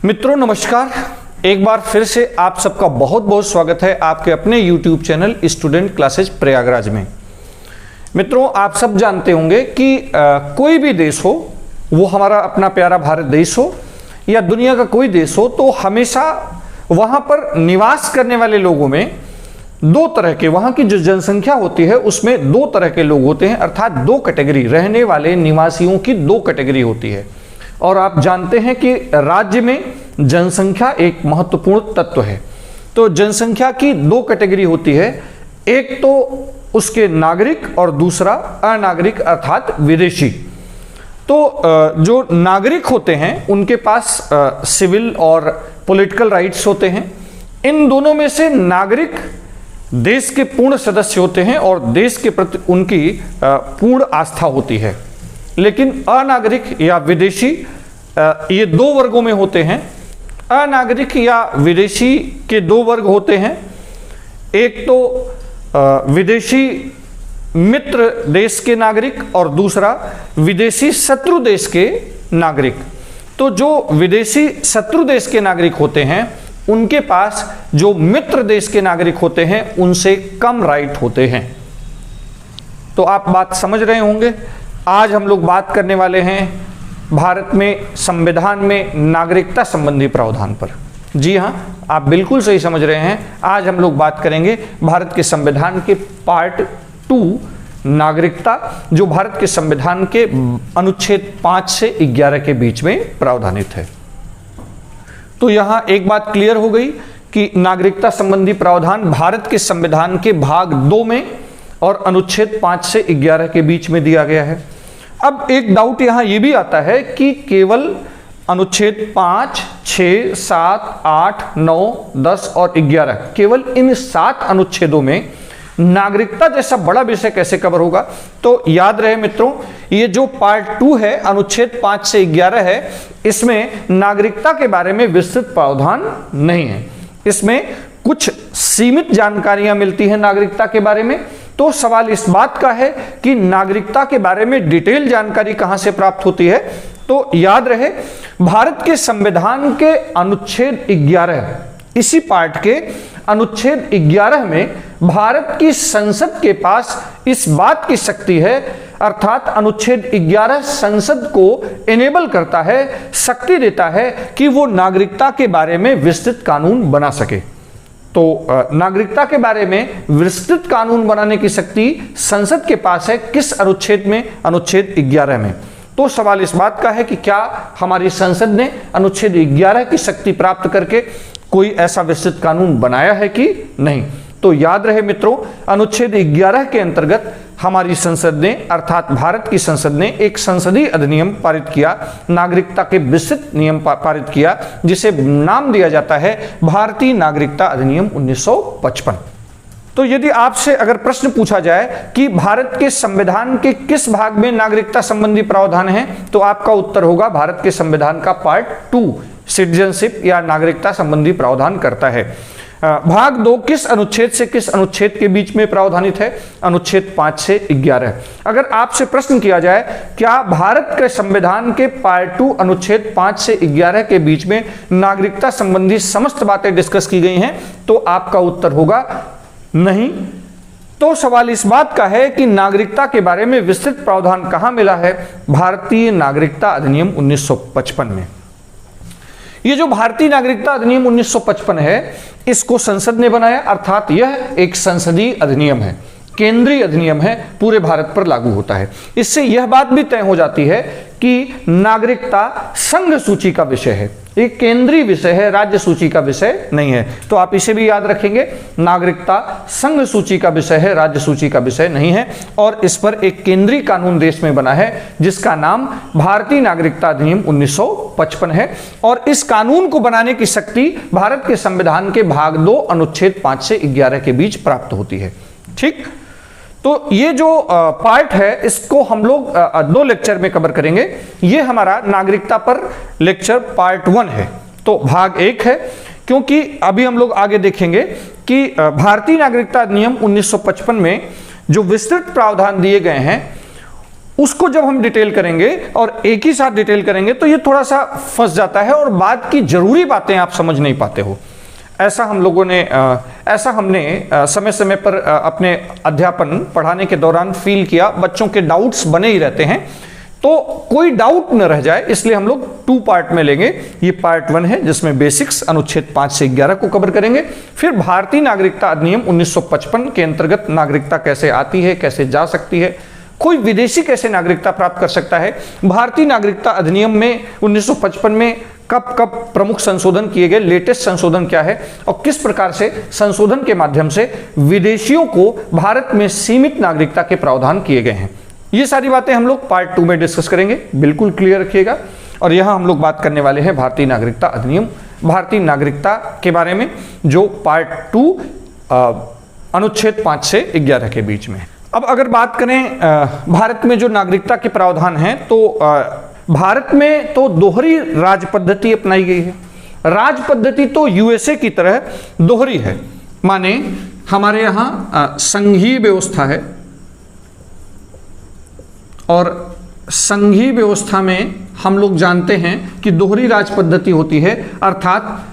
मित्रों नमस्कार। एक बार फिर से आप सबका बहुत बहुत स्वागत है आपके अपने YouTube channel student classes Prayagraj में। मित्रों आप सब जानते होंगे कि कोई भी देश हो, वो हमारा अपना प्यारा भारत देश हो या दुनिया का कोई देश हो, तो हमेशा वहाँ पर निवास करने वाले लोगों में दो तरह के, वहाँ की जो जनसंख्या होती है उसमें दो तरह के लोग होते हैं, अर्थात दो कैटेगरी, रहने वाले निवासियों की दो कैटेगरी होती है। और आप जानते हैं कि राज्य में जनसंख्या एक महत्वपूर्ण तत्व है। तो जनसंख्या की दो कैटेगरी होती है, एक तो उसके नागरिक और दूसरा अनागरिक अर्थात विदेशी। तो जो नागरिक होते हैं उनके पास सिविल और पॉलिटिकल राइट्स होते हैं। इन दोनों में से नागरिक देश के पूर्ण सदस्य होते हैं और देश के प्रति उनकी पूर्ण आस्था होती है। लेकिन अनागरिक या विदेशी ये दो वर्गों में होते हैं। अनागरिक या विदेशी के दो वर्ग होते हैं, एक तो विदेशी मित्र देश के नागरिक और दूसरा विदेशी शत्रु देश के नागरिक। तो जो विदेशी शत्रु देश के नागरिक होते हैं उनके पास जो मित्र देश के नागरिक होते हैं उनसे कम राइट होते हैं। तो आप बात समझ रहे होंगे। आज हम लोग बात करने वाले हैं भारत में संविधान में नागरिकता संबंधी प्रावधान पर। जी हाँ, आप बिल्कुल सही समझ रहे हैं। आज हम लोग बात करेंगे भारत के संविधान के पार्ट 2 नागरिकता, जो भारत के संविधान के अनुच्छेद 5 से 11 के बीच में प्रावधानित है। तो यहाँ एक बात क्लियर हो गई कि नागरिकता संबंधी प्रावधान भारत के संविधान के भाग 2 में और अनुच्छेद 5 से 11 के बीच में दिया गया है। अब एक डाउट यहाँ ये भी आता है कि केवल अनुच्छेद 5, 6, 7, 8, 9, 10 और 11, केवल इन 7 अनुच्छेदों में नागरिकता जैसा बड़ा विषय कैसे कवर होगा। तो याद रहे मित्रों, ये जो पार्ट 2 है अनुच्छेद 5 से 11 है, इसमें नागरिकता के बारे में विस्तृत प्रावधान नहीं है। इसमें कुछ सीमित जानकारियां मिलती हैं नागरिकता के बारे में। तो सवाल इस बात का है कि नागरिकता के बारे में डिटेल जानकारी कहां से प्राप्त होती है। तो याद रहे, भारत के संविधान के अनुच्छेद 11, इसी पार्ट के अनुच्छेद 11 में भारत की संसद के पास इस बात की शक्ति है, अर्थात अनुच्छेद 11 संसद को इनेबल करता है, शक्ति देता है कि वो नागरिकता के बारे में विस्तृत कानून बना सके। तो नागरिकता के बारे में विस्तृत कानून बनाने की शक्ति संसद के पास है। किस अनुच्छेद में? अनुच्छेद 11 में। तो सवाल इस बात का है कि क्या हमारी संसद ने अनुच्छेद 11 की शक्ति प्राप्त करके कोई ऐसा विस्तृत कानून बनाया है कि नहीं। तो याद रहे मित्रों, अनुच्छेद 11 के अंतर्गत हमारी संसद ने, अर्थात भारत की संसद ने एक संसदीय अधिनियम पारित किया, नागरिकता के विस्तृत नियम पारित किया, जिसे नाम दिया जाता है भारतीय नागरिकता अधिनियम 1955। तो यदि आपसे अगर प्रश्न पूछा जाए कि भारत के संविधान के किस भाग में नागरिकता संबंधी प्रावधान है, तो आपका उत्तर होगा भारत के संविधान का पार्ट 2 सिटीजनशिप या नागरिकता संबंधी प्रावधान करता है। भाग 2 किस अनुच्छेद से किस अनुच्छेद के बीच में प्रावधानित है? अनुच्छेद 5 से 11। अगर आपसे प्रश्न किया जाए क्या भारत के संविधान के पार्ट 2 अनुच्छेद 5 से 11 के बीच में नागरिकता संबंधी समस्त बातें डिस्कस की गई हैं, तो आपका उत्तर होगा नहीं। तो सवाल इस बात का है कि नागरिकता के बारे में विस्तृत प्रावधान कहां मिला है? भारतीय नागरिकता अधिनियम 1955 में। ये जो भारतीय नागरिकता अधिनियम 1955 है, इसको संसद ने बनाया, अर्थात यह एक संसदीय अधिनियम है, केंद्रीय अधिनियम है, पूरे भारत पर लागू होता है। इससे यह बात भी तय हो जाती है कि नागरिकता संघ सूची का विषय है, एक केंद्रीय विषय है, राज्य सूची का विषय नहीं है। तो आप इसे भी याद रखेंगे, नागरिकता संघ सूची का विषय है, राज्य सूची का विषय नहीं है। और इस पर एक केंद्रीय कानून देश में बना है जिसका नाम भारतीय नागरिकता अधिनियम 1955 है। और इस कानून को बनाने की शक्ति भारत के संविधान के भाग 2 अनुच्छेद 5 से 11 के बीच प्राप्त होती है। ठीक, तो ये जो पार्ट है इसको हम लोग 2 लेक्चर में कवर करेंगे। ये हमारा नागरिकता पर लेक्चर पार्ट 1 है, तो भाग 1 है, क्योंकि अभी हम लोग आगे देखेंगे कि भारतीय नागरिकता अधिनियम 1955 में जो विस्तृत प्रावधान दिए गए हैं उसको जब हम डिटेल करेंगे और एक ही साथ डिटेल करेंगे तो ये थोड़ा सा फंस जाता है और बाद की जरूरी बातें आप समझ नहीं पाते हो। ऐसा हमने समय समय पर अपने अध्यापन पढ़ाने के दौरान फील किया। बच्चों के डाउट्स बने ही रहते हैं, तो कोई डाउट न रह जाए इसलिए हम लोग 2 पार्ट में लेंगे। ये पार्ट 1 है जिसमें बेसिक्स अनुच्छेद 5 से 11 को कवर करेंगे। फिर भारतीय नागरिकता अधिनियम 1955 के अंतर्गत नागरिकता कैसे आती है, कैसे जा सकती है, कोई विदेशी कैसे नागरिकता प्राप्त कर सकता है, भारतीय नागरिकता अधिनियम में 1955 में कब कब प्रमुख संशोधन किए गए, लेटेस्ट संशोधन क्या है और किस प्रकार से संशोधन के माध्यम से विदेशियों को भारत में सीमित नागरिकता के प्रावधान किए गए हैं। ये सारी बातें हम लोग पार्ट 2 में डिस्कस करेंगे, बिल्कुल क्लियर रखिएगा। और यहां हम लोग बात करने वाले हैं भारतीय नागरिकता अधिनियम, भारतीय नागरिकता के बारे में, जो पार्ट 2 अनुच्छेद 5 से 11 के बीच में। अब अगर बात करें भारत में जो नागरिकता के प्रावधान हैं, तो भारत में तो दोहरी राज पद्धति अपनाई गई है। राज पद्धति तो यूएसए की तरह दोहरी है, माने हमारे यहाँ संघीय व्यवस्था है और संघीय व्यवस्था में हम लोग जानते हैं कि दोहरी राज पद्धति होती है, अर्थात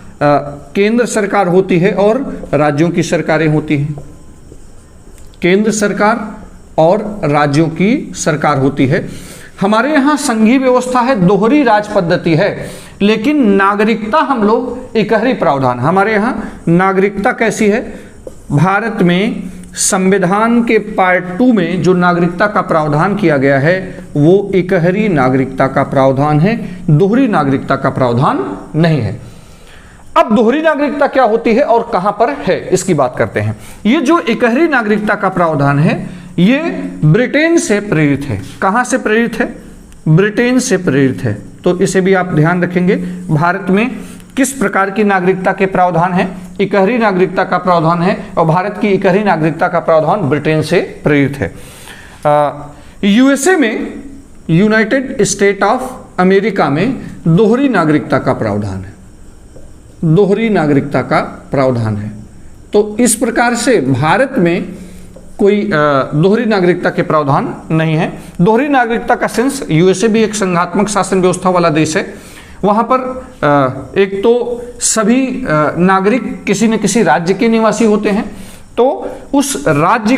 केंद्र सरकार होती है और राज्यों की सरकारें होती हैं। केंद्र सरकार और राज्यों की सरकार होती है। हमारे यहाँ संघीय व्यवस्था है, दोहरी राज पद्धति है, लेकिन नागरिकता हम लोग इकहरी प्रावधान। हमारे यहाँ नागरिकता कैसी है? भारत में संविधान के पार्ट 2 में जो नागरिकता का प्रावधान किया गया है वो इकहरी नागरिकता का प्रावधान है, दोहरी नागरिकता का प्रावधान नहीं है। अब दोहरी नागरिकता क्या होती है और कहां पर है, इसकी बात करते हैं। ये जो इकहरी नागरिकता का प्रावधान है ये ब्रिटेन से प्रेरित है। कहां से प्रेरित है? ब्रिटेन से प्रेरित है। तो इसे भी आप ध्यान रखेंगे। भारत में किस प्रकार की नागरिकता के प्रावधान है? इकहरी नागरिकता का प्रावधान है और भारत की इकहरी नागरिकता का प्रावधान ब्रिटेन से प्रेरित है। यूएसए में, यूनाइटेड स्टेट ऑफ अमेरिका में दोहरी नागरिकता का प्रावधान है, दोहरी नागरिकता का प्रावधान है। तो इस प्रकार से भारत में कोई दोहरी नागरिकता के प्रावधान नहीं है। दोहरी नागरिकता का सेंस, यूएसए भी एक संघात्मक शासन व्यवस्था वाला देश है। वहां पर एक तो सभी नागरिक किसी न किसी राज्य के निवासी होते हैं, तो उस राज्य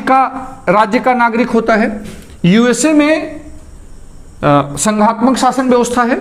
का नागरिक होता है। यूएसए में संघात्मक शासन व्यवस्था है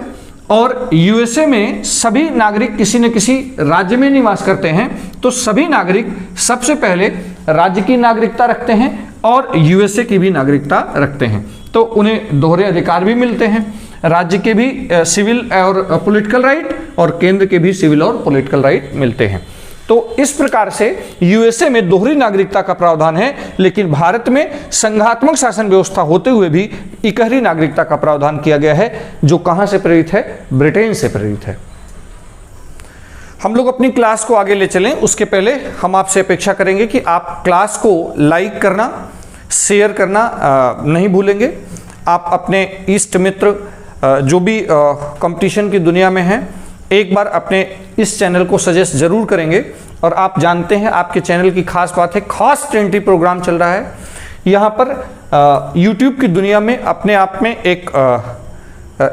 और यूएसए में सभी नागरिक किसी न किसी राज्य में निवास करते हैं, तो सभी नागरिक सबसे पहले राज्य की नागरिकता रखते हैं और यूएसए की भी नागरिकता रखते हैं। तो उन्हें दोहरे अधिकार भी मिलते हैं, राज्य के भी सिविल और पॉलिटिकल राइट और केंद्र के भी सिविल और पॉलिटिकल राइट मिलते हैं। तो इस प्रकार से यूएसए में दोहरी नागरिकता का प्रावधान है, लेकिन भारत में संघात्मक शासन व्यवस्था होते हुए भी इकहरी नागरिकता का प्रावधान किया गया है, जो कहां से प्रेरित है? ब्रिटेन से प्रेरित है। हम लोग अपनी क्लास को आगे ले चलें, उसके पहले हम आपसे अपेक्षा करेंगे कि आप क्लास को लाइक करना, शेयर करना नहीं भूलेंगे। आप अपने इष्ट मित्र जो भी कंपटीशन की दुनिया में हैं, एक बार अपने इस चैनल को सजेस्ट जरूर करेंगे। और आप जानते हैं आपके चैनल की खास बात है, खास ट्रेनिटी प्रोग्राम चल रहा है यहाँ पर। यूट्यूब की दुनिया में अपने आप में एक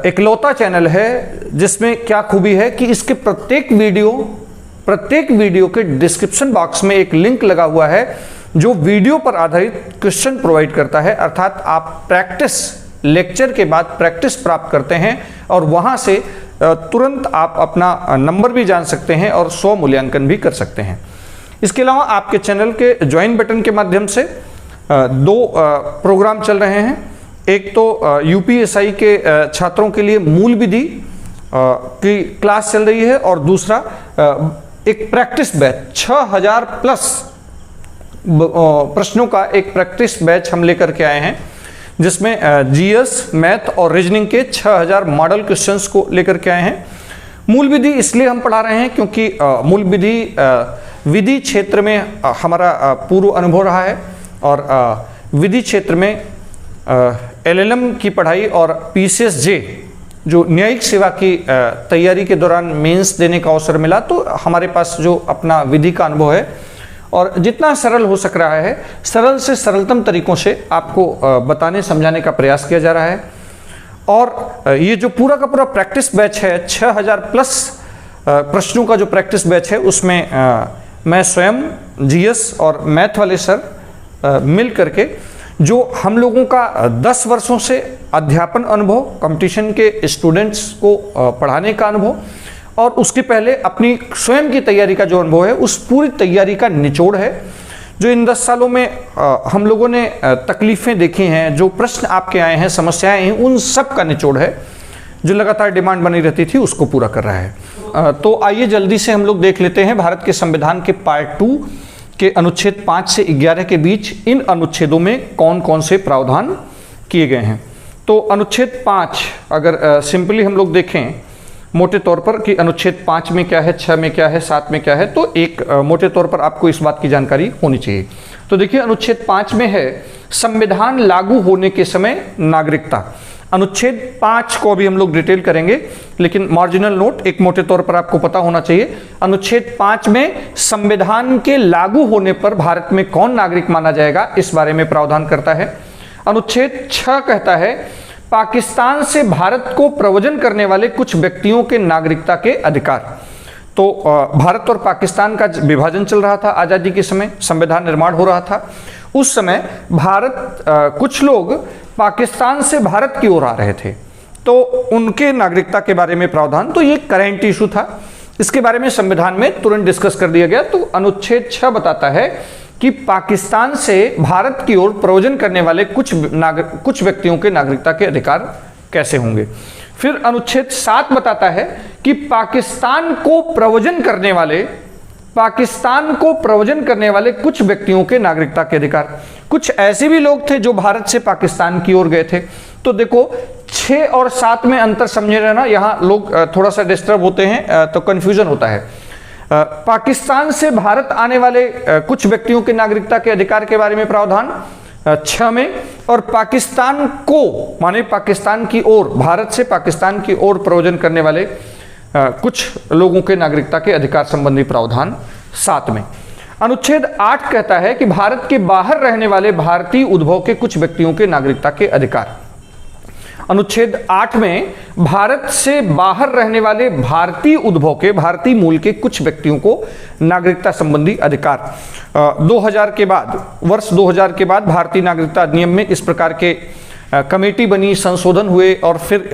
इकलौता चैनल है जिसमें क्या खूबी है कि इसके प्रत्येक वीडियो के डिस्क्रिप्शन बॉक्स में एक लिंक लगा हुआ है जो वीडियो पर आधारित क्वेश्चन प्रोवाइड करता है। अर्थात आप प्रैक्टिस, लेक्चर के बाद प्रैक्टिस प्राप्त करते हैं और वहां से तुरंत आप अपना नंबर भी जान सकते हैं और 100 मूल्यांकन भी कर सकते हैं। इसके अलावा आपके चैनल के ज्वाइन बटन के माध्यम से 2 प्रोग्राम चल रहे हैं। एक तो यूपीएसआई के छात्रों के लिए मूल विधि की क्लास चल रही है और दूसरा एक प्रैक्टिस बैच 6000 प्लस प्रश्नों का एक प्रैक्टिस बैच हम लेकर के आए हैं, जिसमें जीएस, मैथ और रीजनिंग के 6000 मॉडल क्वेश्चंस को लेकर के आए हैं। मूल विधि इसलिए हम पढ़ा रहे हैं क्योंकि मूल विधि क्षेत्र में हमारा पूर्व अनुभव रहा है और विधि क्षेत्र में एलएलएम की पढ़ाई और पीसीएसजे जो न्यायिक सेवा की तैयारी के दौरान मेंस देने का अवसर मिला, तो हमारे पास जो अपना विधि का अनुभव है और जितना सरल हो सक रहा है सरल से सरलतम तरीकों से आपको बताने समझाने का प्रयास किया जा रहा है। और ये जो पूरा का पूरा प्रैक्टिस बैच है 6000 प्लस प्रश्नों का जो प्रैक्टिस बैच है उसमें मैं स्वयं जीएस और मैथ वाले सर मिल करके जो हम लोगों का 10 वर्षों से अध्यापन अनुभव, कंपटीशन के स्टूडेंट्स को पढ़ाने का अनुभव और उसके पहले अपनी स्वयं की तैयारी का जो अनुभव है उस पूरी तैयारी का निचोड़ है जो इन 10 सालों में हम लोगों ने तकलीफ़ें देखी हैं, जो प्रश्न आपके आए हैं, समस्याएं हैं, उन सब का निचोड़ है जो लगातार डिमांड बनी रहती थी उसको पूरा कर रहा है। तो आइए जल्दी से हम लोग देख लेते हैं भारत के संविधान के पार्ट 2 के अनुच्छेद 5 से 11 के बीच इन अनुच्छेदों में कौन कौन से प्रावधान किए गए हैं। तो अनुच्छेद 5 अगर सिंपली हम लोग देखें मोटे तौर पर कि अनुच्छेद 5 में क्या है, 6 में क्या है, 7 में क्या है, तो एक मोटे तौर पर आपको इस बात की जानकारी होनी चाहिए। तो देखिए अनुच्छेद 5 में है संविधान लागू होने के समय नागरिकता। अनुच्छेद 5 को भी हम लोग डिटेल करेंगे लेकिन मार्जिनल नोट एक मोटे तौर पर आपको पता होना चाहिए। अनुच्छेद 5 में संविधान के लागू होने पर भारत में कौन नागरिक माना जाएगा इस बारे में प्रावधान करता है। अनुच्छेद 6 कहता है पाकिस्तान से भारत को प्रव्रजन करने वाले कुछ व्यक्तियों के नागरिकता के अधिकार। तो भारत और पाकिस्तान का विभाजन चल रहा था, आज़ादी के समय संविधान निर्माण हो रहा था। उस समय भारत कुछ लोग पाकिस्तान से भारत की ओर आ रहे थे तो उनके नागरिकता के बारे में प्रावधान, तो ये करंट इशू था, इसके बारे में संविधान में तुरंत डिस्कस कर दिया गया। तो अनुच्छेद 6 बताता है कि पाकिस्तान से भारत की ओर प्रव्रजन करने वाले कुछ व्यक्तियों के नागरिकता के अधिकार कैसे होंगे। फिर अनुच्छेद 7 बताता है कि पाकिस्तान को प्रव्रजन करने वाले कुछ व्यक्तियों के नागरिकता के अधिकार। कुछ ऐसे भी लोग थे जो भारत से पाकिस्तान की ओर गए थे। तो देखो 6 और 7 में अंतर समझे रहना, यहाँ लोग थोड़ा सा डिस्टर्ब होते हैं तो कंफ्यूजन होता है। पाकिस्तान से भारत आने वाले कुछ व्यक्तियों के नागरिकता के अधिकार के बारे में प्रावधान 6 में, और पाकिस्तान को माने पाकिस्तान की ओर, भारत से पाकिस्तान की ओर प्रव्रजन करने वाले कुछ लोगों के नागरिकता के अधिकार संबंधी प्रावधान 7 में। अनुच्छेद 8 कहता है कि भारत के बाहर रहने वाले भारतीय उद्भव के कुछ व्यक्तियों के नागरिकता के अधिकार। अनुच्छेद 8 में भारत से बाहर रहने वाले भारतीय उद्भव के, भारतीय मूल के कुछ व्यक्तियों को नागरिकता संबंधी अधिकार। 2000 के बाद, वर्ष 2000 के बाद भारतीय नागरिकता अधिनियम में इस प्रकार के कमेटी बनी, संशोधन हुए और फिर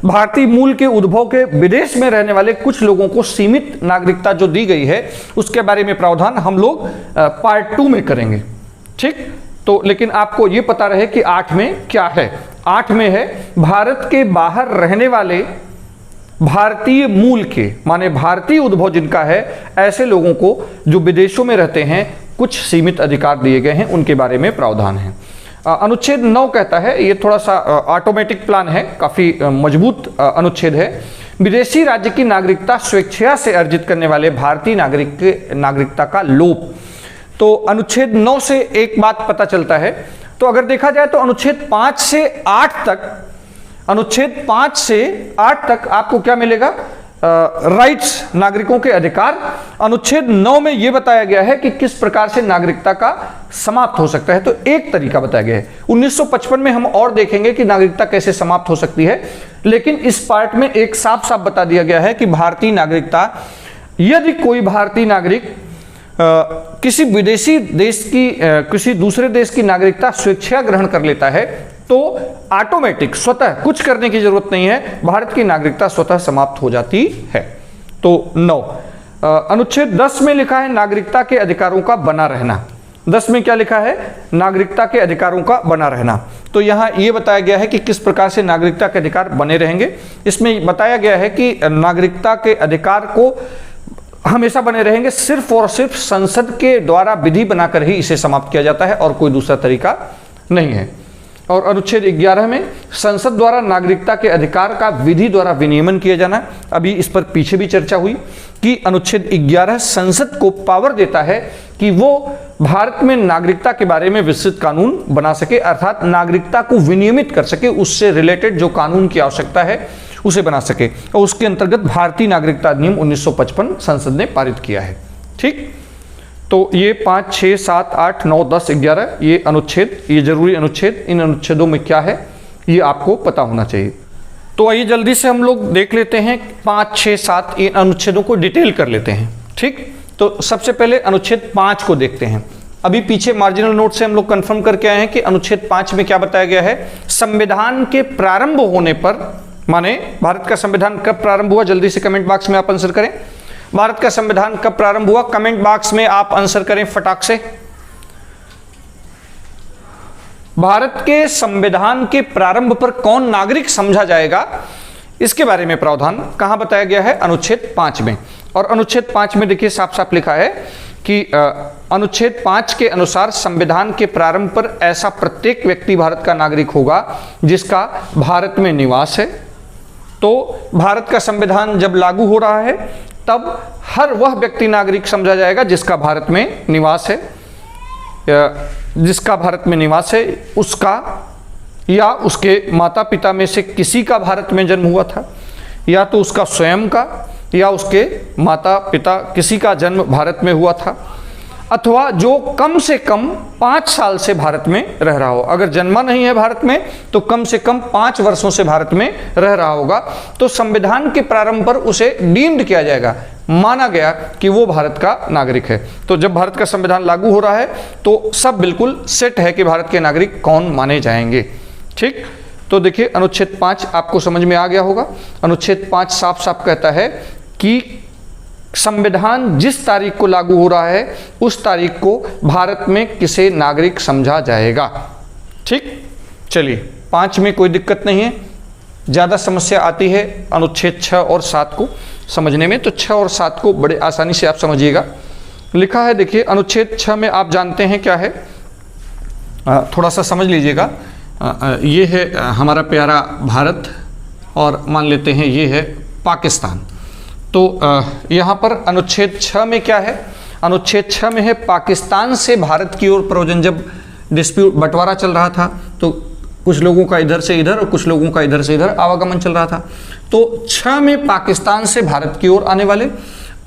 भारतीय मूल के उद्भव के विदेश में रहने वाले कुछ लोगों को सीमित नागरिकता जो दी गई है उसके बारे में प्रावधान हम लोग पार्ट 2 में करेंगे, ठीक। तो लेकिन आपको ये पता रहे कि 8 में क्या है। 8 में है भारत के बाहर रहने वाले भारतीय मूल के, माने भारतीय उद्भव जिनका है, ऐसे लोगों को जो विदेशों में रहते हैं कुछ सीमित अधिकार दिए गए हैं, उनके बारे में प्रावधान है। अनुच्छेद 9 कहता है, ये थोड़ा सा ऑटोमेटिक प्लान है, काफी मजबूत अनुच्छेद है। विदेशी राज्य की नागरिकता स्वेच्छा से अर्जित करने वाले भारतीय नागरिक के नागरिकता का लोप। तो अनुच्छेद 9 से एक बात पता चलता है। तो अगर देखा जाए तो अनुच्छेद 5 से 8 तक, अनुच्छेद 5 से 8 तक आपको क्या मिलेगा, राइट्स, नागरिकों के अधिकार। अनुच्छेद 9 में यह बताया गया है कि किस प्रकार से नागरिकता का समाप्त हो सकता है। तो एक तरीका बताया गया है। 1955 में हम और देखेंगे कि नागरिकता कैसे समाप्त हो सकती है, लेकिन इस पार्ट में एक साफ साफ बता दिया गया है कि भारतीय नागरिकता, यदि कोई भारतीय नागरिक किसी विदेशी देश की, किसी दूसरे देश की नागरिकता स्वेच्छा ग्रहण कर लेता है तो ऑटोमेटिक, स्वतः कुछ करने की जरूरत नहीं है, भारत की नागरिकता स्वतः समाप्त हो जाती है। तो 9 अनुच्छेद 10 में लिखा है नागरिकता के अधिकारों का बना रहना। 10 में क्या लिखा है, नागरिकता के अधिकारों का बना रहना। तो यहाँ ये बताया गया है कि किस प्रकार से नागरिकता के अधिकार बने रहेंगे। इसमें बताया गया है कि नागरिकता के अधिकार को हमेशा बने रहेंगे, सिर्फ और सिर्फ संसद के द्वारा विधि बनाकर ही इसे समाप्त किया जाता है और कोई दूसरा तरीका नहीं है। और अनुच्छेद 11 में संसद द्वारा नागरिकता के अधिकार का विधि द्वारा विनियमन किया जाना। अभी इस पर पीछे भी चर्चा हुई कि अनुच्छेद 11 संसद को पावर देता है कि वो भारत में नागरिकता के बारे में विस्तृत कानून बना सके, अर्थात नागरिकता को विनियमित कर सके, उससे रिलेटेड जो कानून की आवश्यकता है उसे बना सके। और उसके अंतर्गत भारतीय नागरिकता अधिनियम 1955 संसद ने पारित किया है, ठीक। तो ये 5, 6, 7, 8, 9, 10, 11 ये अनुच्छेद, ये जरूरी अनुच्छेद, इन अनुच्छेदों में क्या है ये आपको पता होना चाहिए। तो आइए जल्दी से हम लोग देख लेते हैं 5, 6, 7 इन अनुच्छेदों को डिटेल कर लेते हैं। ठीक, तो सबसे पहले अनुच्छेद 5 को देखते हैं। अभी पीछे मार्जिनल नोट से हम लोग कंफर्म करके आए हैं कि अनुच्छेद 5 में क्या बताया गया है। संविधान के प्रारंभ होने पर, माने भारत का संविधान कब प्रारंभ हुआ, जल्दी से कमेंट बॉक्स में आप आंसर करें। भारत का संविधान कब प्रारंभ हुआ, कमेंट बॉक्स में आप आंसर करें फटाक से। भारत के संविधान के प्रारंभ पर कौन नागरिक समझा जाएगा, इसके बारे में प्रावधान कहां बताया गया है, अनुच्छेद 5 में। और अनुच्छेद 5 में देखिए साफ साफ लिखा है कि अनुच्छेद 5 के अनुसार संविधान के प्रारंभ पर ऐसा प्रत्येक व्यक्ति भारत का नागरिक होगा जिसका भारत में निवास है। तो भारत का संविधान जब लागू हो रहा है तब हर वह व्यक्ति नागरिक समझा जाएगा जिसका भारत में निवास है, जिसका भारत में निवास है, उसका या उसके माता पिता में से किसी का भारत में जन्म हुआ था, या तो उसका स्वयं का या उसके माता पिता किसी का जन्म भारत में हुआ था, अथवा जो कम से कम 5 साल से भारत में रह रहा हो। अगर जन्मा नहीं है भारत में तो कम से कम 5 वर्षों से भारत में रह रहा होगा, तो संविधान के प्रारंभ पर उसे डीम्ड किया जाएगा, माना गया कि वो भारत का नागरिक है। तो जब भारत का संविधान लागू हो रहा है तो सब बिल्कुल सेट है कि भारत के नागरिक कौन माने जाएंगे। ठीक, तो देखिए अनुच्छेद 5 आपको समझ में आ गया होगा। अनुच्छेद 5 साफ साफ कहता है कि संविधान जिस तारीख को लागू हो रहा है उस तारीख को भारत में किसे नागरिक समझा जाएगा। ठीक, चलिए 5 में कोई दिक्कत नहीं है। ज़्यादा समस्या आती है अनुच्छेद 6 और 7 को समझने में, तो 6 और 7 को बड़े आसानी से आप समझिएगा। लिखा है देखिए अनुच्छेद 6 में, आप जानते हैं क्या है, थोड़ा सा समझ लीजिएगा। ये है हमारा प्यारा भारत और मान लेते हैं ये है पाकिस्तान। तो यहाँ पर अनुच्छेद 6 में क्या है, अनुच्छेद 6 में है पाकिस्तान से भारत की ओर प्रव्रजन। जब डिस्प्यूट बंटवारा चल रहा था तो कुछ लोगों का इधर से इधर और कुछ लोगों का इधर से इधर आवागमन चल रहा था, तो 6 में पाकिस्तान से भारत की ओर आने वाले,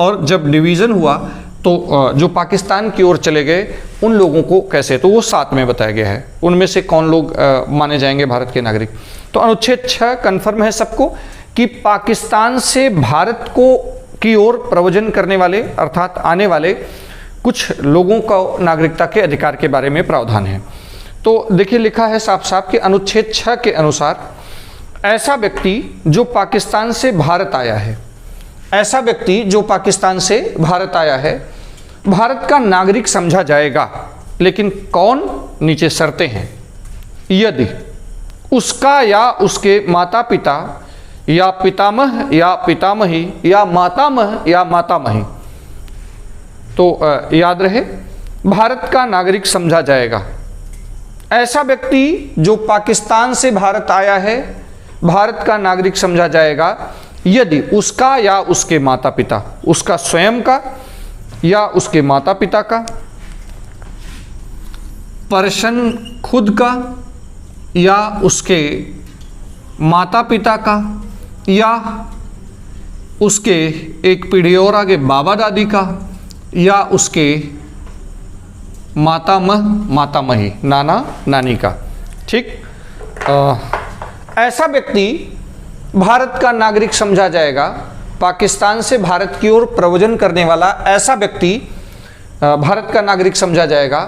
और जब डिवीज़न हुआ तो जो पाकिस्तान की ओर चले गए उन लोगों को कैसे, तो वो 7 में बताया गया है, उनमें से कौन लोग माने जाएंगे भारत के नागरिक। तो अनुच्छेद 6 कन्फर्म है सबको कि पाकिस्तान से भारत को की ओर प्रव्रजन करने वाले अर्थात आने वाले कुछ लोगों का नागरिकता के अधिकार के बारे में प्रावधान है। तो देखिए लिखा है साफ साफ कि अनुच्छेद 6 के अनुसार ऐसा व्यक्ति जो पाकिस्तान से भारत आया है, ऐसा व्यक्ति जो पाकिस्तान से भारत आया है भारत का नागरिक समझा जाएगा। लेकिन कौन, नीचे शर्तें हैं। यदि उसका या उसके माता पिता या पितामह या पितामही या मातामह या मातामही, तो याद रहे भारत का नागरिक समझा जाएगा। ऐसा व्यक्ति जो पाकिस्तान से भारत आया है भारत का नागरिक समझा जाएगा यदि उसका या उसके माता पिता, उसका स्वयं का या उसके माता पिता का, पर्सन खुद का या उसके माता पिता का, या उसके एक पीढ़ी और आगे बाबा दादी का, या उसके मातामह मातामही नाना नानी का। ठीक, ऐसा व्यक्ति भारत का नागरिक समझा जाएगा। पाकिस्तान से भारत की ओर प्रव्रजन करने वाला ऐसा व्यक्ति भारत का नागरिक समझा जाएगा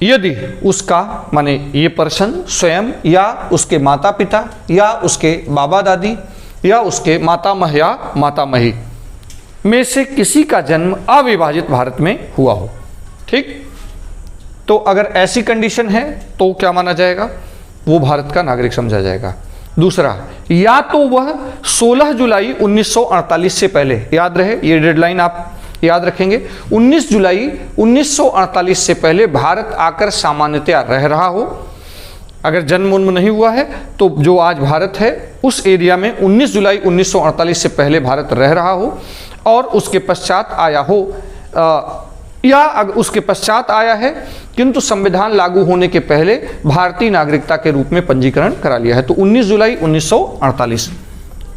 यदि उसका, माने ये पर्सन स्वयं या उसके माता पिता या उसके बाबा दादी या उसके मातामह या मातामही में से किसी का जन्म अविभाजित भारत में हुआ हो। ठीक, तो अगर ऐसी कंडीशन है तो क्या माना जाएगा, वो भारत का नागरिक समझा जाएगा। दूसरा, या तो वह 16 जुलाई 1948 से पहले, याद रहे ये डेडलाइन आप याद रखेंगे, 19 जुलाई 1948 से पहले भारत आकर सामान्यतया रह रहा हो। अगर जन्म उन्म नहीं हुआ है तो जो आज भारत है उस एरिया में 19 जुलाई 1948 से पहले भारत रह रहा हो और उसके पश्चात आया हो, या अगर उसके पश्चात आया है किंतु संविधान लागू होने के पहले भारतीय नागरिकता के रूप में पंजीकरण करा लिया है। तो 19 जुलाई 1948,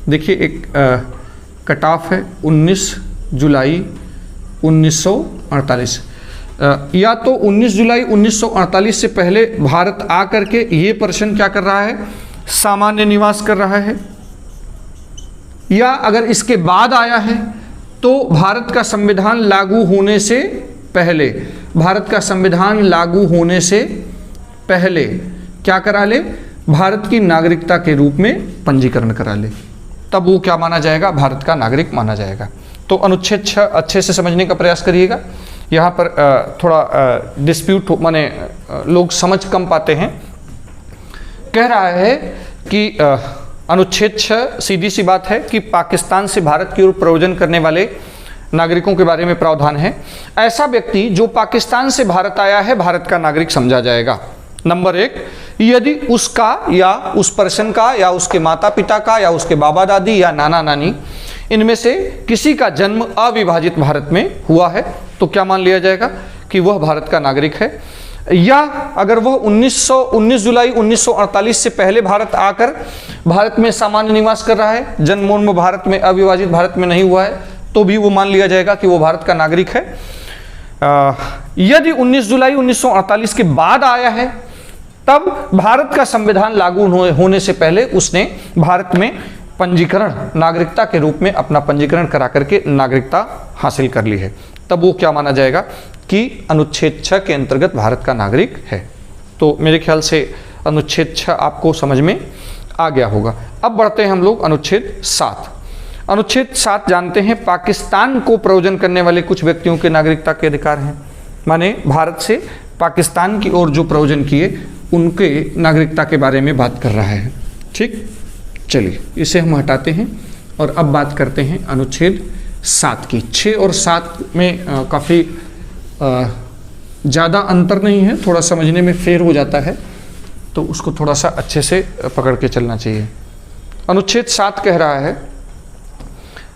देखिए एक कट ऑफ है 19 जुलाई 1948। या तो 19 जुलाई 1948 से पहले भारत आकर के ये पर्सन क्या कर रहा है, सामान्य निवास कर रहा है, या अगर इसके बाद आया है तो भारत का संविधान लागू होने से पहले, भारत का संविधान लागू होने से पहले क्या करा ले, भारत की नागरिकता के रूप में पंजीकरण करा ले, तब वो क्या माना जाएगा, भारत का नागरिक माना जाएगा। तो अनुच्छेद 6 अच्छे से समझने का प्रयास करिएगा। यहाँ पर थोड़ा डिस्प्यूट माने लोग समझ कम पाते हैं। कह रहा है कि अनुच्छेद 6 सीधी सी बात है कि पाकिस्तान से भारत की ओर प्रव्रजन करने वाले नागरिकों के बारे में प्रावधान है। ऐसा व्यक्ति जो पाकिस्तान से भारत आया है भारत का नागरिक समझा जाएगा। नंबर 1, यदि उसका या उस पर्सन का या उसके माता पिता का या उसके बाबा दादी या नाना नानी इनमें से किसी का जन्म अविभाजित भारत में हुआ है तो क्या मान लिया जाएगा कि वह भारत का नागरिक है। या अगर वह 19 जुलाई 1948 से पहले भारत आकर भारत में सामान्य निवास कर रहा है, जन्मोन्म भारत में, अविभाजित भारत में नहीं हुआ है, तो भी वो मान लिया जाएगा कि वो भारत का नागरिक है। यदि 19 जुलाई 1948 के बाद आया है तब भारत का संविधान लागू होने से पहले उसने भारत में पंजीकरण, नागरिकता के रूप में अपना पंजीकरण करा करके नागरिकता हासिल कर ली है, तब वो क्या माना जाएगा कि अनुच्छेद 6 के अंतर्गत भारत का नागरिक है। तो मेरे ख्याल से अनुच्छेद 6 आपको समझ में आ गया होगा। अब बढ़ते हैं हम लोग अनुच्छेद 7। अनुच्छेद 7 जानते हैं पाकिस्तान को प्रव्रजन करने वाले कुछ व्यक्तियों के नागरिकता के अधिकार हैं, माने भारत से पाकिस्तान की ओर जो प्रव्रजन किए उनके नागरिकता के बारे में बात कर रहा है। ठीक, चलिए इसे हम हटाते हैं और अब बात करते हैं अनुच्छेद 7 की। 6 और 7 में काफ़ी ज़्यादा अंतर नहीं है, थोड़ा समझने में फेर हो जाता है, तो उसको थोड़ा सा अच्छे से पकड़ के चलना चाहिए। अनुच्छेद 7 कह रहा है,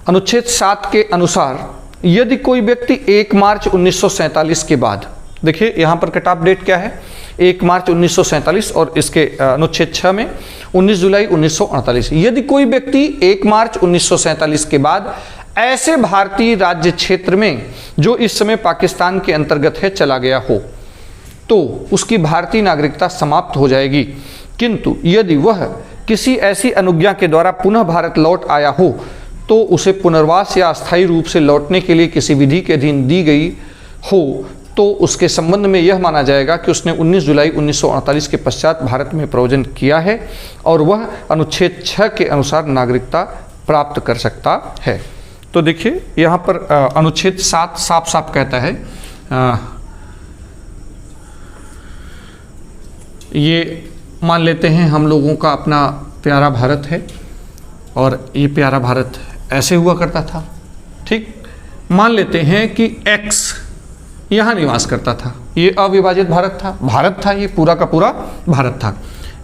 अनुच्छेद 7 के अनुसार यदि कोई व्यक्ति 1 मार्च 1947 के बाद, देखिए यहाँ पर कट ऑफ डेट क्या है, 1 मार्च 1947 और इसके अनुच्छेद 6 में 19 जुलाई 1948। यदि कोई व्यक्ति 1 मार्च 1947 के बाद ऐसे भारतीय राज्य क्षेत्र में जो इस समय पाकिस्तान के अंतर्गत है चला गया हो तो उसकी भारतीय नागरिकता समाप्त हो जाएगी, किंतु यदि वह किसी ऐसी अनुज्ञा के द्वारा पुनः भारत लौट आया हो तो उसे पुनर्वास या अस्थायी रूप से लौटने के लिए किसी विधि के अधीन दी गई हो तो उसके संबंध में यह माना जाएगा कि उसने 19 जुलाई 1948 के पश्चात भारत में प्रव्रजन किया है और वह अनुच्छेद 6 के अनुसार नागरिकता प्राप्त कर सकता है। तो देखिए यहाँ पर अनुच्छेद 7 साफ साफ कहता है, ये मान लेते हैं हम लोगों का अपना प्यारा भारत है और ये प्यारा भारत ऐसे हुआ करता था। ठीक, मान लेते हैं कि X यहाँ निवास करता था, ये अविभाजित भारत था, ये पूरा का पूरा भारत था।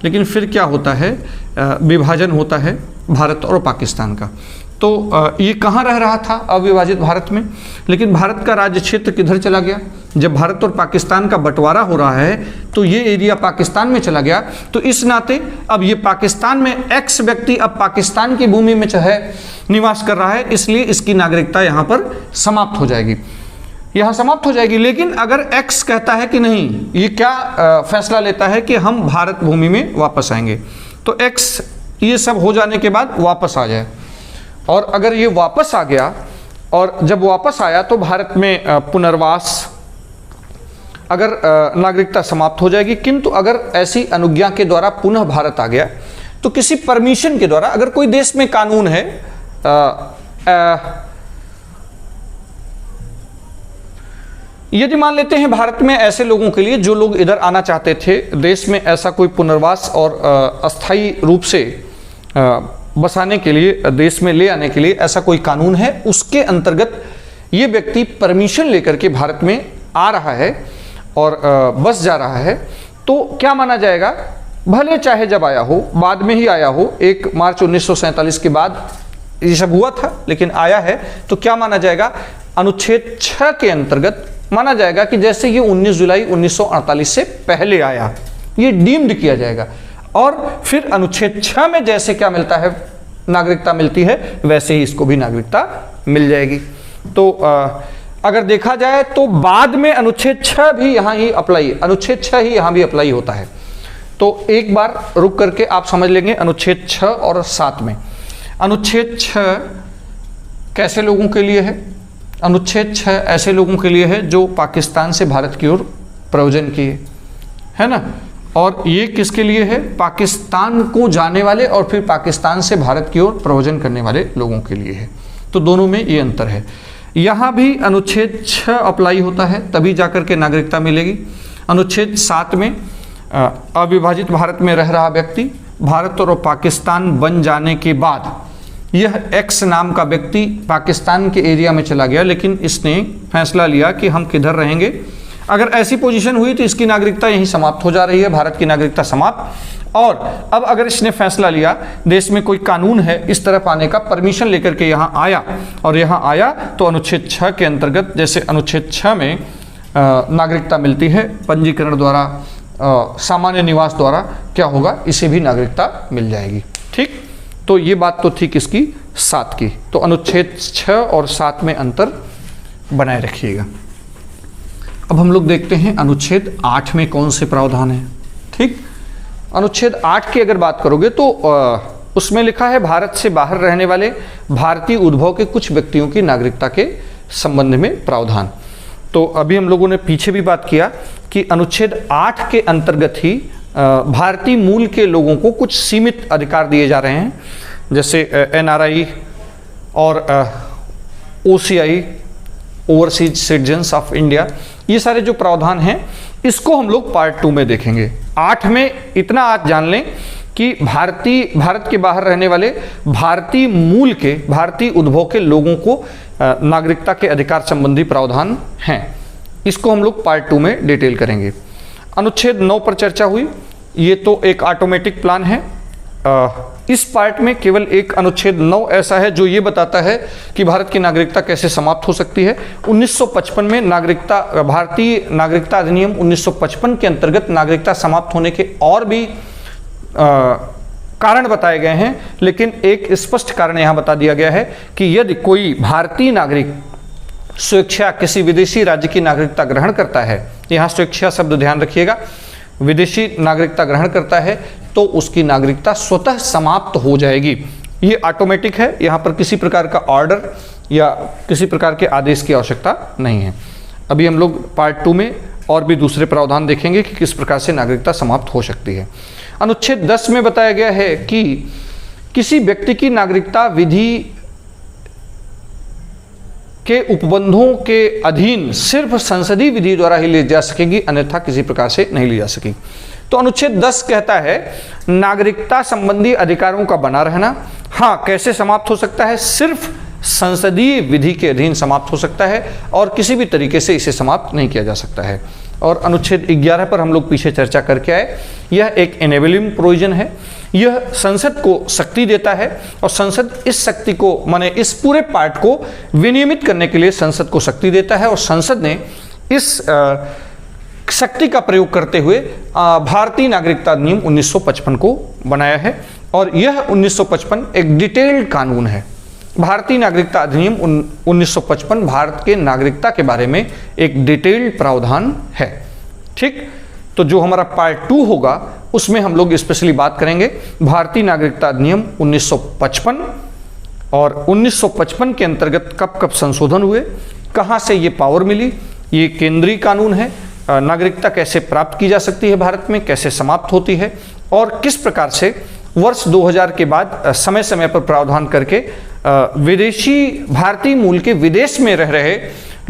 लेकिन फिर क्या होता है, विभाजन होता है भारत और पाकिस्तान का। तो ये कहाँ रह रहा था, अविभाजित भारत में, लेकिन भारत का राज्य क्षेत्र किधर चला गया। जब भारत और पाकिस्तान का बंटवारा हो रहा है तो ये एरिया पाकिस्तान में चला गया, तो इस नाते अब ये पाकिस्तान में एक्स व्यक्ति अब पाकिस्तान की भूमि में चाहे निवास कर रहा है, इसलिए इसकी नागरिकता यहाँ पर समाप्त हो जाएगी, यहाँ समाप्त हो जाएगी। लेकिन अगर एक्स कहता है कि नहीं, ये क्या फैसला लेता है कि हम भारत भूमि में वापस आएंगे, तो एक्स ये सब हो जाने के बाद वापस आ जाए, और अगर ये वापस आ गया और जब वापस आया तो भारत में पुनर्वास, अगर नागरिकता समाप्त हो जाएगी। किंतु अगर ऐसी अनुज्ञा के द्वारा पुनः भारत आ गया तो किसी परमिशन के द्वारा, अगर कोई देश में कानून है, यदि मान लेते हैं भारत में ऐसे लोगों के लिए जो लोग इधर आना चाहते थे, देश में ऐसा कोई पुनर्वास और अस्थायी रूप से बसाने के लिए, देश में ले आने के लिए ऐसा कोई कानून है, उसके अंतर्गत ये व्यक्ति परमिशन लेकर के भारत में आ रहा है और बस जा रहा है, तो क्या माना जाएगा, भले चाहे जब आया हो, बाद में ही आया हो, 1 मार्च 1947 के बाद ये सब हुआ था लेकिन आया है, तो क्या माना जाएगा, अनुच्छेद 6 के अंतर्गत माना जाएगा कि जैसे ये 19 जुलाई 1948 से पहले आया, ये डीम्ड किया जाएगा। और फिर अनुच्छेद 6 में जैसे क्या मिलता है, नागरिकता मिलती है, वैसे ही इसको भी नागरिकता मिल जाएगी। तो अगर देखा जाए तो बाद में अनुच्छेद 6 भी यहां ही अप्लाई, अनुच्छेद 6 ही यहां भी अप्लाई होता है। तो एक बार रुक करके आप समझ लेंगे अनुच्छेद 6 और 7 में। अनुच्छेद 6 कैसे लोगों के लिए है? अनुच्छेद 6 ऐसे लोगों के लिए है जो पाकिस्तान से भारत की ओर प्रव्रजन किए, है ना। और ये किसके लिए है? पाकिस्तान को जाने वाले और फिर पाकिस्तान से भारत की ओर प्रव्रजन करने वाले लोगों के लिए है। तो दोनों में ये अंतर है। यहाँ भी अनुच्छेद 6 अप्लाई होता है, तभी जाकर के नागरिकता मिलेगी। अनुच्छेद 7 में अविभाजित भारत में रह रहा व्यक्ति भारत और पाकिस्तान बन जाने के बाद यह एक्स नाम का व्यक्ति पाकिस्तान के एरिया में चला गया, लेकिन इसने फैसला लिया कि हम किधर रहेंगे। अगर ऐसी पोजीशन हुई तो इसकी नागरिकता यहीं समाप्त हो जा रही है, भारत की नागरिकता समाप्त। और अब अगर इसने फैसला लिया, देश में कोई कानून है इस तरफ आने का, परमिशन लेकर के यहाँ आया और यहाँ आया, तो अनुच्छेद 6 के अंतर्गत, जैसे अनुच्छेद 6 में नागरिकता मिलती है पंजीकरण द्वारा, सामान्य निवास द्वारा, क्या होगा, इसे भी नागरिकता मिल जाएगी। ठीक, तो ये बात तो थी किसकी? 7 की। तो अनुच्छेद 6 और 7 में अंतर बनाए रखिएगा। अब हम लोग देखते हैं अनुच्छेद 8 में कौन से प्रावधान है। ठीक, अनुच्छेद 8 की अगर बात करोगे तो उसमें लिखा है भारत से बाहर रहने वाले भारतीय उद्भव के कुछ व्यक्तियों की नागरिकता के संबंध में प्रावधान। तो अभी हम लोगों ने पीछे भी बात किया कि अनुच्छेद 8 के अंतर्गत ही भारतीय मूल के लोगों को कुछ सीमित अधिकार दिए जा रहे हैं, जैसे NRI और OCI, overseas citizens of India. ये सारे जो प्रावधान हैं इसको हम लोग पार्ट 2 में देखेंगे। 8 में इतना आज जान लें कि भारत के बाहर रहने वाले भारतीय मूल के, भारतीय उद्भव के लोगों को नागरिकता के अधिकार संबंधी प्रावधान हैं। इसको हम लोग पार्ट 2 में डिटेल करेंगे। अनुच्छेद 9 पर चर्चा हुई, ये तो एक ऑटोमेटिक प्लान है। इस पार्ट में केवल एक अनुच्छेद 9 ऐसा है जो ये बताता है कि भारत की नागरिकता कैसे समाप्त हो सकती है। 1955 में भारतीय नागरिकता अधिनियम 1955 के अंतर्गत नागरिकता समाप्त होने के और भी कारण बताए गए हैं, लेकिन एक स्पष्ट कारण यहां बता दिया गया है कि यदि कोई भारतीय नागरिक स्वेच्छा किसी विदेशी राज्य की नागरिकता ग्रहण करता है, यहां स्वेच्छा शब्द ध्यान रखिएगा, विदेशी नागरिकता ग्रहण करता है तो उसकी नागरिकता स्वतः समाप्त हो जाएगी। ये ऑटोमेटिक है, यहाँ पर किसी प्रकार का ऑर्डर या किसी प्रकार के आदेश की आवश्यकता नहीं है। अभी हम लोग पार्ट 2 में और भी दूसरे प्रावधान देखेंगे कि किस प्रकार से नागरिकता समाप्त हो सकती है। अनुच्छेद 10 में बताया गया है कि किसी व्यक्ति की नागरिकता विधि के उपबंधों के अधीन सिर्फ संसदीय विधि द्वारा ही ली जा सकेगी, अन्यथा किसी प्रकार से नहीं ली जा सकेगी। तो अनुच्छेद 10 कहता है नागरिकता संबंधी अधिकारों का बना रहना। हाँ, कैसे समाप्त हो सकता है? सिर्फ संसदीय विधि के अधीन समाप्त हो सकता है और किसी भी तरीके से इसे समाप्त नहीं किया जा सकता है। और अनुच्छेद 11 पर हम लोग पीछे चर्चा करके आए, यह एक एनेबलिंग प्रोविजन है। यह संसद को शक्ति देता है और संसद इस शक्ति को, माने इस पूरे पार्ट को विनियमित करने के लिए संसद को शक्ति देता है और संसद ने इस शक्ति का प्रयोग करते हुए भारतीय नागरिकता अधिनियम 1955 को बनाया है। और यह 1955 एक डिटेल्ड कानून है। भारतीय नागरिकता अधिनियम 1955 भारत के नागरिकता के बारे में एक डिटेल्ड प्रावधान है। ठीक, तो जो हमारा पार्ट 2 होगा उसमें हम लोग स्पेशली बात करेंगे भारतीय नागरिकता अधिनियम 1955 और 1955 के अंतर्गत कब कब संशोधन हुए, कहाँ से ये पावर मिली, ये केंद्रीय कानून है, नागरिकता कैसे प्राप्त की जा सकती है भारत में, कैसे समाप्त होती है और किस प्रकार से वर्ष 2000 के बाद समय समय पर प्रावधान करके विदेशी भारतीय मूल के विदेश में रह रहे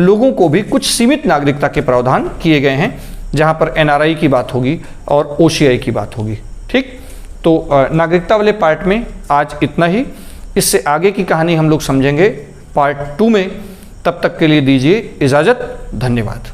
लोगों को भी कुछ सीमित नागरिकता के प्रावधान किए गए हैं, जहां पर NRI की बात होगी और OCI की बात होगी। ठीक, तो नागरिकता वाले पार्ट में आज इतना ही। इससे आगे की कहानी हम लोग समझेंगे पार्ट 2 में। तब तक के लिए दीजिए इजाजत। धन्यवाद।